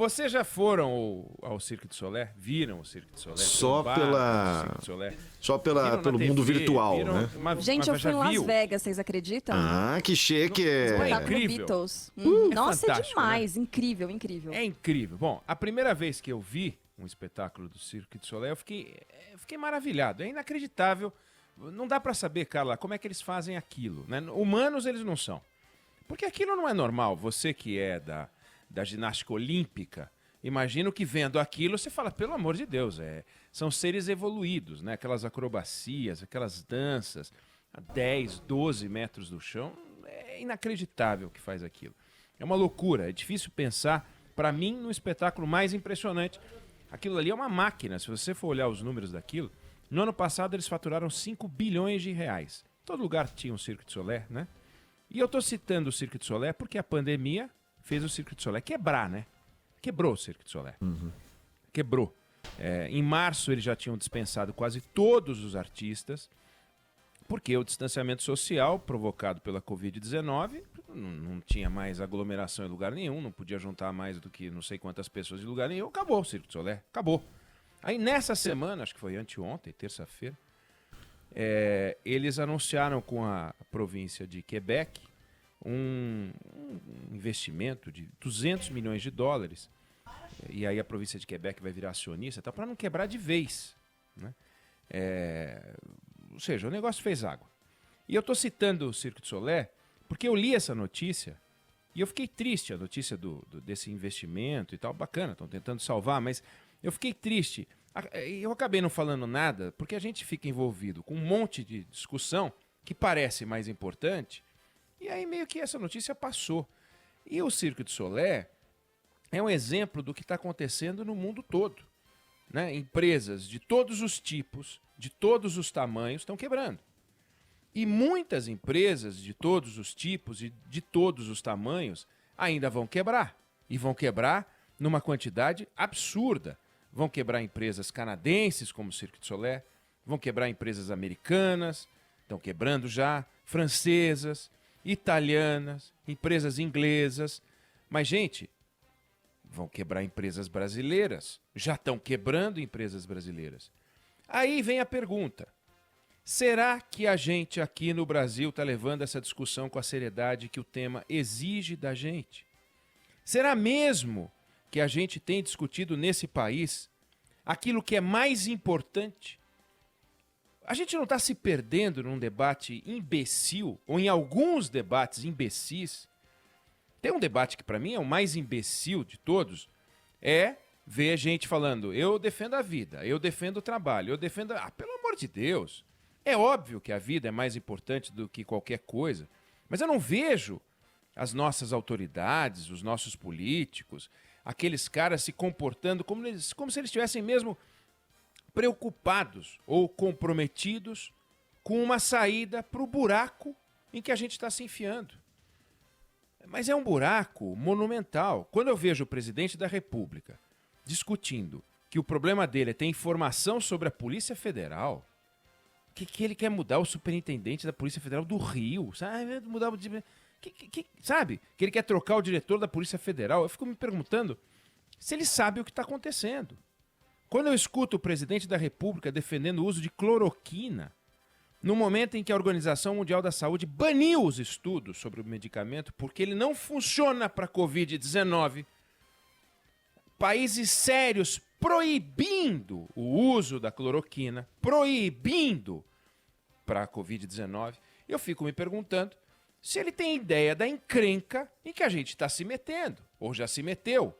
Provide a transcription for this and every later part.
Vocês já foram ao Cirque du Soleil? Viram o Cirque du Soleil? Só pelo TV, mundo virtual, né? Gente, eu fui em Las Vegas, vocês acreditam? Ah, que chique! É Tá incrível. Beatles. É Nossa, é fantástico, demais. Né? Incrível, incrível. É incrível. Bom, a primeira vez que eu vi um espetáculo do Cirque du Soleil, eu fiquei maravilhado. É inacreditável. Não dá pra saber, Carla, como é que eles fazem aquilo, né? Humanos eles não são. Porque aquilo não é normal. Você que é da ginástica olímpica, imagino que vendo aquilo você fala, pelo amor de Deus, são seres evoluídos, né? Aquelas acrobacias, aquelas danças a 10, 12 metros do chão, é inacreditável o que faz aquilo. É uma loucura, é difícil pensar, para mim, no espetáculo mais impressionante. Aquilo ali é uma máquina, se você for olhar os números daquilo, no ano passado eles faturaram 5 bilhões de reais. Todo lugar tinha um Cirque du Soleil, né? E eu tô citando o Cirque du Soleil porque a pandemia fez o Cirque du Soleil quebrar, né? Quebrou o Cirque du Soleil. Quebrou. Em março eles já tinham dispensado quase todos os artistas, porque o distanciamento social provocado pela Covid-19 não tinha mais aglomeração em lugar nenhum, não podia juntar mais do que não sei quantas pessoas em lugar nenhum. Acabou o Cirque du Soleil, acabou. Aí nessa semana, acho que foi anteontem, terça-feira, eles anunciaram com a província de Quebec um investimento de 200 milhões de dólares, e aí a província de Quebec vai virar acionista, para não quebrar de vez, né? Ou seja, o negócio fez água. E eu estou citando o Cirque du Soleil porque eu li essa notícia e eu fiquei triste, a notícia desse investimento e tal, bacana, estão tentando salvar, mas eu fiquei triste. Eu acabei não falando nada porque a gente fica envolvido com um monte de discussão que parece mais importante e aí meio que essa notícia passou. E o Cirque du Soleil é um exemplo do que está acontecendo no mundo todo, né? Empresas de todos os tipos, de todos os tamanhos estão quebrando. E muitas empresas de todos os tipos e de todos os tamanhos ainda vão quebrar. E vão quebrar numa quantidade absurda. Vão quebrar empresas canadenses, como o Cirque du Soleil, vão quebrar empresas americanas, estão quebrando já, francesas, italianas, empresas inglesas. Mas, gente, vão quebrar empresas brasileiras, já estão quebrando empresas brasileiras. Aí vem a pergunta, será que a gente aqui no Brasil está levando essa discussão com a seriedade que o tema exige da gente? Será mesmo que a gente tem discutido nesse país aquilo que é mais importante? A gente não está se perdendo num debate imbecil, ou em alguns debates imbecis. Tem um debate que para mim é o mais imbecil de todos, é ver gente falando, eu defendo a vida, eu defendo o trabalho, eu defendo... pelo amor de Deus, é óbvio que a vida é mais importante do que qualquer coisa, mas eu não vejo as nossas autoridades, os nossos políticos, aqueles caras se comportando como se eles estivessem mesmo preocupados ou comprometidos com uma saída para o buraco em que a gente está se enfiando. Mas é um buraco monumental. Quando eu vejo o presidente da República discutindo que o problema dele é ter informação sobre a Polícia Federal, que ele quer mudar o superintendente da Polícia Federal do Rio, sabe? Mudar o... sabe? Que ele quer trocar o diretor da Polícia Federal. Eu fico me perguntando se ele sabe o que está acontecendo. Quando eu escuto o presidente da República defendendo o uso de cloroquina, no momento em que a Organização Mundial da Saúde baniu os estudos sobre o medicamento porque ele não funciona para a Covid-19, países sérios proibindo o uso da cloroquina, proibindo para a Covid-19, eu fico me perguntando se ele tem ideia da encrenca em que a gente está se metendo, ou já se meteu.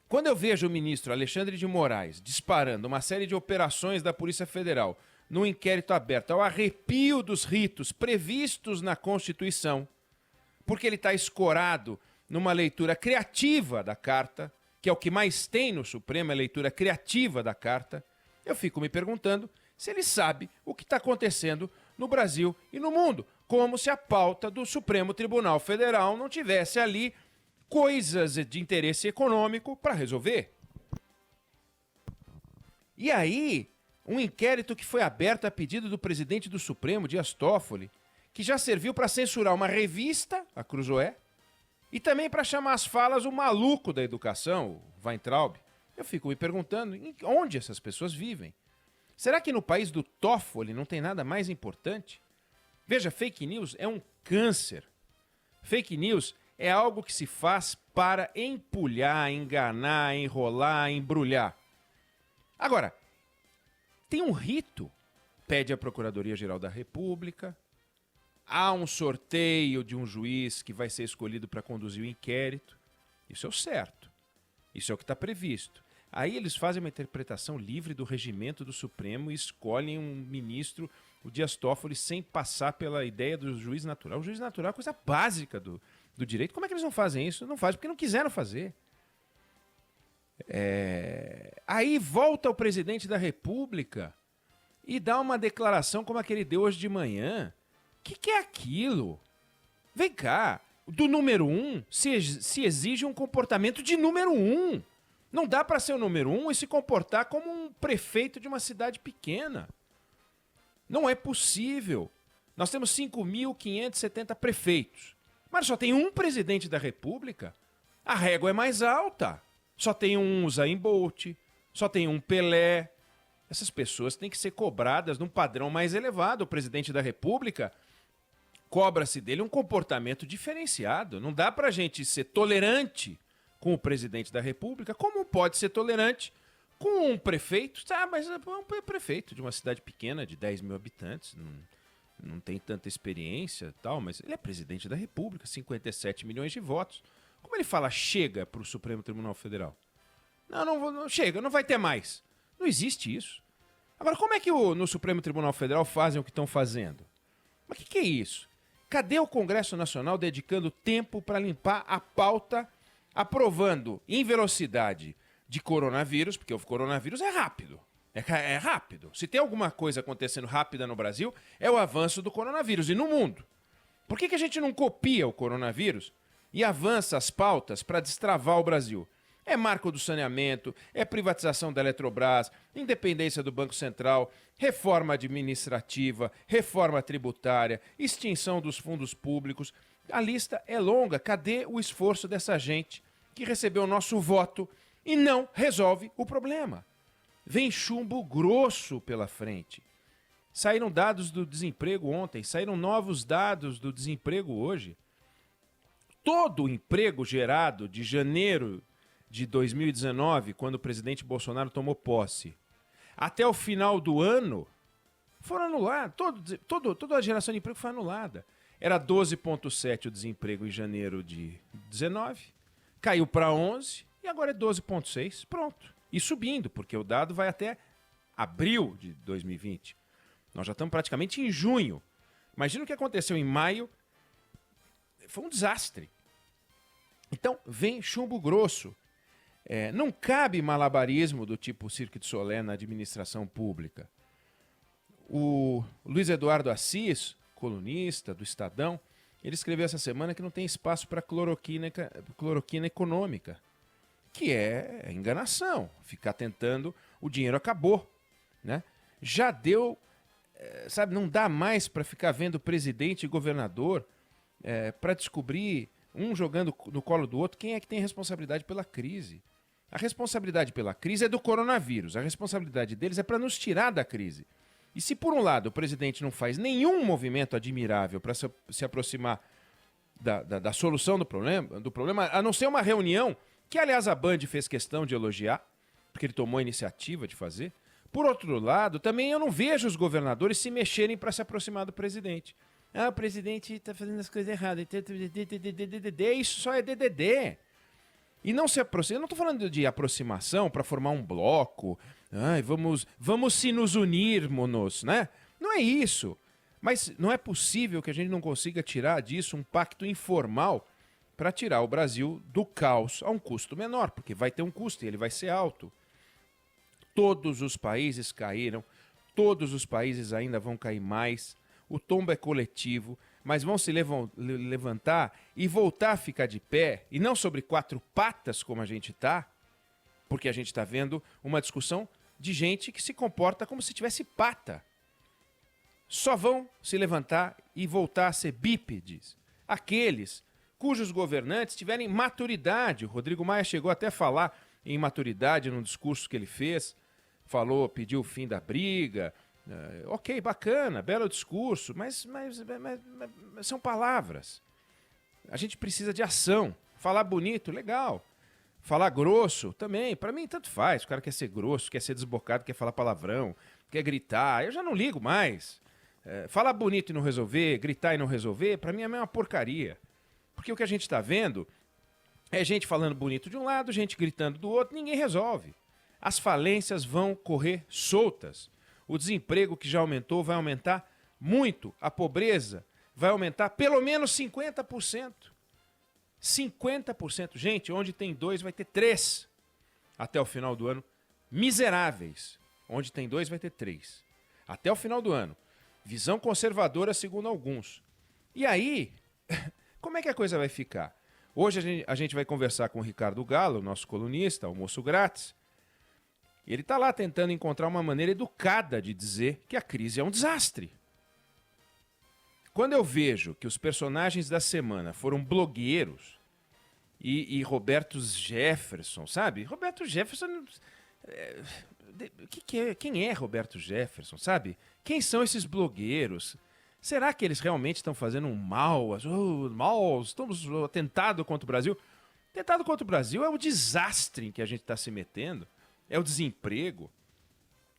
Quando eu vejo o ministro Alexandre de Moraes disparando uma série de operações da Polícia Federal num inquérito aberto ao arrepio dos ritos previstos na Constituição, porque ele está escorado numa leitura criativa da Carta, que é o que mais tem no Supremo, a leitura criativa da Carta, eu fico me perguntando se ele sabe o que está acontecendo no Brasil e no mundo, como se a pauta do Supremo Tribunal Federal não tivesse ali coisas de interesse econômico para resolver. E aí, um inquérito que foi aberto a pedido do presidente do Supremo, Dias Toffoli, que já serviu para censurar uma revista, a Cruzoé, E também para chamar as falas o maluco da educação, o Weintraub. Eu fico me perguntando onde essas pessoas vivem. Será que no país do Toffoli não tem nada mais importante? Veja, fake news é um câncer. Fake news é algo que se faz para empulhar, enganar, enrolar, embrulhar. Agora, tem um rito. Pede a Procuradoria-Geral da República, há um sorteio de um juiz que vai ser escolhido para conduzir o inquérito. Isso é o certo. Isso é o que está previsto. Aí eles fazem uma interpretação livre do regimento do Supremo e escolhem um ministro, o Dias Toffoli, sem passar pela ideia do juiz natural. O juiz natural é coisa básica do direito. Como é que eles não fazem isso? Não fazem porque não quiseram fazer. Aí volta o presidente da República e dá uma declaração como a que ele deu hoje de manhã. O que é aquilo? Vem cá, do número 1 se exige um comportamento de número 1. Não dá para ser o número 1 e se comportar como um prefeito de uma cidade pequena. Não é possível. Nós temos 5.570 prefeitos, mas só tem um presidente da República. A régua é mais alta. Só tem um Usain Bolt, só tem um Pelé. Essas pessoas têm que ser cobradas num padrão mais elevado. O presidente da República, cobra-se dele um comportamento diferenciado. Não dá pra gente ser tolerante com o presidente da República, como pode ser tolerante com um prefeito. Mas é um prefeito de uma cidade pequena, de 10 mil habitantes, não tem tanta experiência e tal, mas ele é presidente da República, 57 milhões de votos. Como ele fala chega para o Supremo Tribunal Federal? Não, chega, não vai ter mais. Não existe isso. Agora, como é que no Supremo Tribunal Federal fazem o que estão fazendo? Mas o que é isso? Cadê o Congresso Nacional dedicando tempo para limpar a pauta, aprovando em velocidade de coronavírus, porque o coronavírus é rápido. É rápido. Se tem alguma coisa acontecendo rápida no Brasil, é o avanço do coronavírus e no mundo. Por que a gente não copia o coronavírus e avança as pautas para destravar o Brasil? É marco do saneamento, é privatização da Eletrobras, independência do Banco Central, reforma administrativa, reforma tributária, extinção dos fundos públicos. A lista é longa. Cadê o esforço dessa gente que recebeu o nosso voto e não resolve o problema? Vem chumbo grosso pela frente. Saíram dados do desemprego ontem, saíram novos dados do desemprego hoje. Todo o emprego gerado de janeiro de 2019, quando o presidente Bolsonaro tomou posse, até o final do ano, foram anulados. Toda a geração de emprego foi anulada. Era 12,7 o desemprego em janeiro de 19, caiu para 11 e agora é 12,6. Pronto. E subindo, porque o dado vai até abril de 2020. Nós já estamos praticamente em junho. Imagina o que aconteceu em maio. Foi um desastre. Então, vem chumbo grosso. Não cabe malabarismo do tipo Cirque du Soleil na administração pública. O Luiz Eduardo Assis, colunista do Estadão, ele escreveu essa semana que não tem espaço para cloroquina econômica, que é enganação. Ficar tentando, o dinheiro acabou, né? Já deu, não dá mais para ficar vendo presidente e governador para descobrir, um jogando no colo do outro, quem é que tem responsabilidade pela crise. A responsabilidade pela crise é do coronavírus. A responsabilidade deles é para nos tirar da crise. E se, por um lado, o presidente não faz nenhum movimento admirável para se aproximar da solução do problema, a não ser uma reunião, que, aliás, a Band fez questão de elogiar, porque ele tomou a iniciativa de fazer. Por outro lado, também eu não vejo os governadores se mexerem para se aproximar do presidente. O presidente está fazendo as coisas erradas. Isso só é DDD. E não se aproxima. Eu não estou falando de aproximação para formar um bloco. Vamos se nos unirmos, né? Não é isso. Mas não é possível que a gente não consiga tirar disso um pacto informal para tirar o Brasil do caos a um custo menor, porque vai ter um custo e ele vai ser alto. Todos os países caíram, todos os países ainda vão cair mais. O tombo é coletivo, mas vão se levantar e voltar a ficar de pé, e não sobre quatro patas como a gente está, porque a gente está vendo uma discussão de gente que se comporta como se tivesse pata. Só vão se levantar e voltar a ser bípedes aqueles cujos governantes tiverem maturidade. O Rodrigo Maia chegou até a falar em maturidade num discurso que ele fez, pediu o fim da briga. Ok, bacana, belo discurso, mas são palavras. A gente precisa de ação. Falar bonito, legal. Falar grosso, também. Para mim, tanto faz. O cara quer ser grosso, quer ser desbocado, quer falar palavrão, quer gritar. Eu já não ligo mais. Falar bonito e não resolver, gritar e não resolver, para mim é a mesma porcaria. Porque o que a gente está vendo é gente falando bonito de um lado, gente gritando do outro, ninguém resolve. As falências vão correr soltas. O desemprego que já aumentou vai aumentar muito. A pobreza vai aumentar pelo menos 50%. 50%. Gente, onde tem 2 vai ter 3 até o final do ano. Miseráveis. Onde tem 2 vai ter 3. Até o final do ano. Visão conservadora, segundo alguns. E aí, como é que a coisa vai ficar? Hoje a gente vai conversar com o Ricardo Gallo, nosso colunista, almoço grátis. Ele está lá tentando encontrar uma maneira educada de dizer que a crise é um desastre. Quando eu vejo que os personagens da semana foram blogueiros e Roberto Jefferson, sabe? Roberto Jefferson... Quem é Roberto Jefferson, sabe? Quem são esses blogueiros? Será que eles realmente estão fazendo um mal? Estamos atentado contra o Brasil? Atentado contra o Brasil é o desastre em que a gente está se metendo. É o desemprego.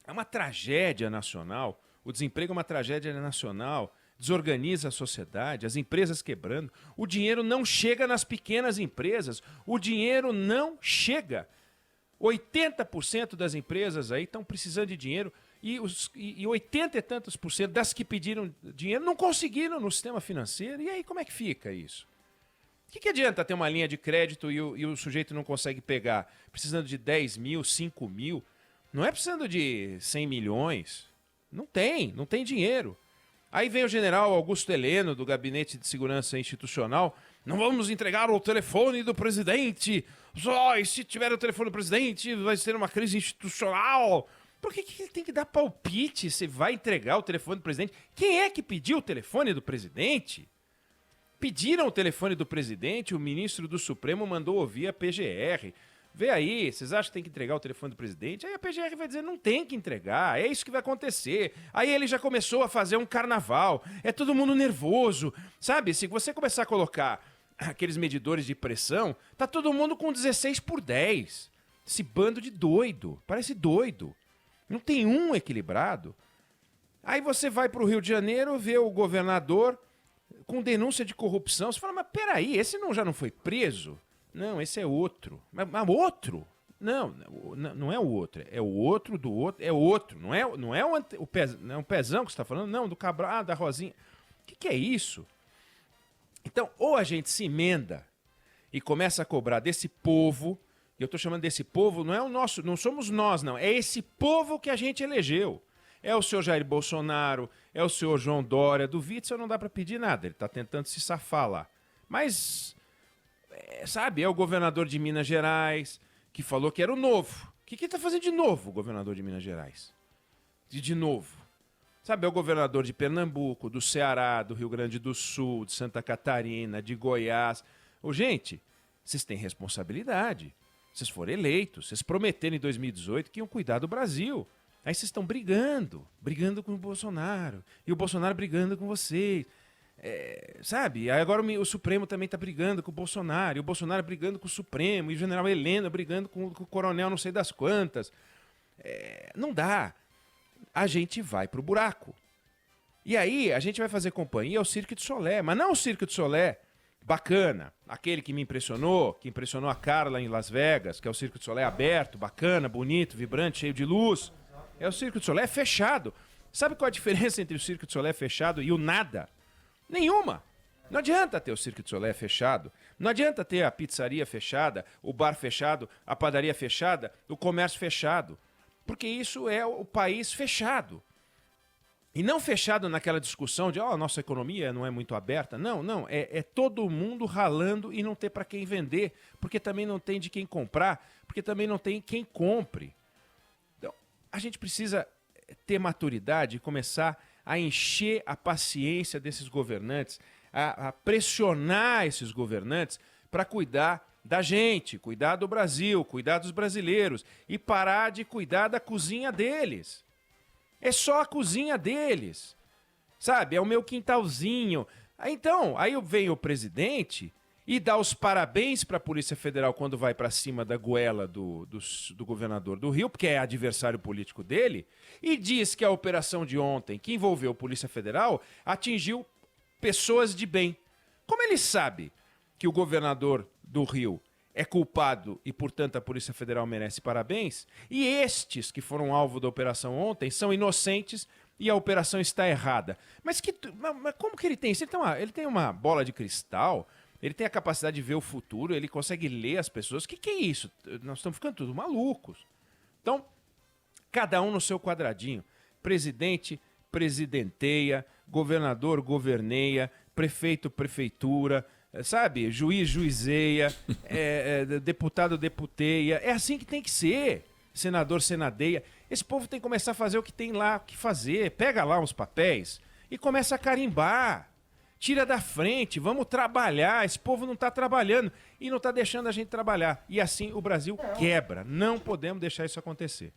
É uma tragédia nacional. O desemprego é uma tragédia nacional. Desorganiza a sociedade, as empresas quebrando. O dinheiro não chega nas pequenas empresas. O dinheiro não chega. 80% das empresas aí estão precisando de dinheiro e 80 e tantos por cento das que pediram dinheiro não conseguiram no sistema financeiro. E aí como é que fica isso? O que adianta ter uma linha de crédito e o sujeito não consegue pegar? Precisando de 10 mil, 5 mil. Não é precisando de 100 milhões. Não tem dinheiro. Aí vem o general Augusto Heleno, do Gabinete de Segurança Institucional. Não vamos entregar o telefone do presidente. E se tiver o telefone do presidente, vai ser uma crise institucional. Por que ele tem que dar palpite se vai entregar o telefone do presidente? Quem é que pediu o telefone do presidente? Pediram o telefone do presidente, o ministro do Supremo mandou ouvir a PGR. Vê aí, vocês acham que tem que entregar o telefone do presidente? Aí a PGR vai dizer, não tem que entregar, é isso que vai acontecer. Aí ele já começou a fazer um carnaval, é todo mundo nervoso. Sabe, se você começar a colocar aqueles medidores de pressão, tá todo mundo com 16/10. Esse bando de doido, parece doido. Não tem um equilibrado. Aí você vai para o Rio de Janeiro, vê o governador com denúncia de corrupção. Você fala, mas peraí, esse já não foi preso? Não, esse é outro. Mas outro? Não é o outro. É o outro do outro. É outro. Não é o Pezão que você está falando? Não, do Cabral, da Rosinha. O que é isso? Então, ou a gente se emenda e começa a cobrar desse povo, e eu estou chamando desse povo, não é o nosso, não somos nós, não. É esse povo que a gente elegeu. É o senhor Jair Bolsonaro, é o senhor João Dória. Do Witzel não dá para pedir nada, ele está tentando se safar lá. Mas... sabe, é o governador de Minas Gerais, que falou que era o novo. O que ele está fazendo de novo, o governador de Minas Gerais? De novo. Sabe, é o governador de Pernambuco, do Ceará, do Rio Grande do Sul, de Santa Catarina, de Goiás. Gente, vocês têm responsabilidade. Vocês foram eleitos, vocês prometeram em 2018 que iam cuidar do Brasil. Aí vocês estão brigando com o Bolsonaro. E o Bolsonaro brigando com vocês. Sabe? Aí agora o Supremo também está brigando com o Bolsonaro, e o Bolsonaro brigando com o Supremo, e o general Heleno brigando com o coronel não sei das quantas. Não dá. A gente vai pro buraco. E aí a gente vai fazer companhia ao Cirque du Soleil, mas não o Cirque du Soleil bacana, aquele que me impressionou, que impressionou a Carla em Las Vegas, que é o Cirque du Soleil aberto, bacana, bonito, vibrante, cheio de luz. É o Cirque du Soleil fechado. Sabe qual a diferença entre o Cirque du Soleil fechado e o nada? Nenhuma. Não adianta ter o Cirque du Soleil fechado, não adianta ter a pizzaria fechada, o bar fechado, a padaria fechada, o comércio fechado, porque isso é o país fechado. E não fechado naquela discussão de a nossa economia não é muito aberta. Não, é todo mundo ralando e não ter para quem vender, porque também não tem de quem comprar, porque também não tem quem compre. Então, a gente precisa ter maturidade e começar a encher a paciência desses governantes, a pressionar esses governantes para cuidar da gente, cuidar do Brasil, cuidar dos brasileiros e parar de cuidar da cozinha deles. É só a cozinha deles, sabe? É o meu quintalzinho. Então, aí vem o presidente e dá os parabéns para a Polícia Federal quando vai para cima da goela do governador do Rio, porque é adversário político dele, e diz que a operação de ontem, que envolveu a Polícia Federal, atingiu pessoas de bem. Como ele sabe que o governador do Rio é culpado e, portanto, a Polícia Federal merece parabéns, e estes que foram alvo da operação ontem são inocentes e a operação está errada. Mas como que ele tem isso? Ele tem uma bola de cristal, ele tem a capacidade de ver o futuro, ele consegue ler as pessoas. O que é isso? Nós estamos ficando tudo malucos. Então, cada um no seu quadradinho. Presidente, presidenteia, governador, governeia, prefeito, prefeitura, sabe? Juiz, juizeia, deputado, deputeia. É assim que tem que ser. Senador, senadeia. Esse povo tem que começar a fazer o que tem lá que fazer. Pega lá uns papéis e começa a carimbar. Tira da frente, vamos trabalhar. Esse povo não está trabalhando e não está deixando a gente trabalhar. E assim o Brasil quebra. Não podemos deixar isso acontecer.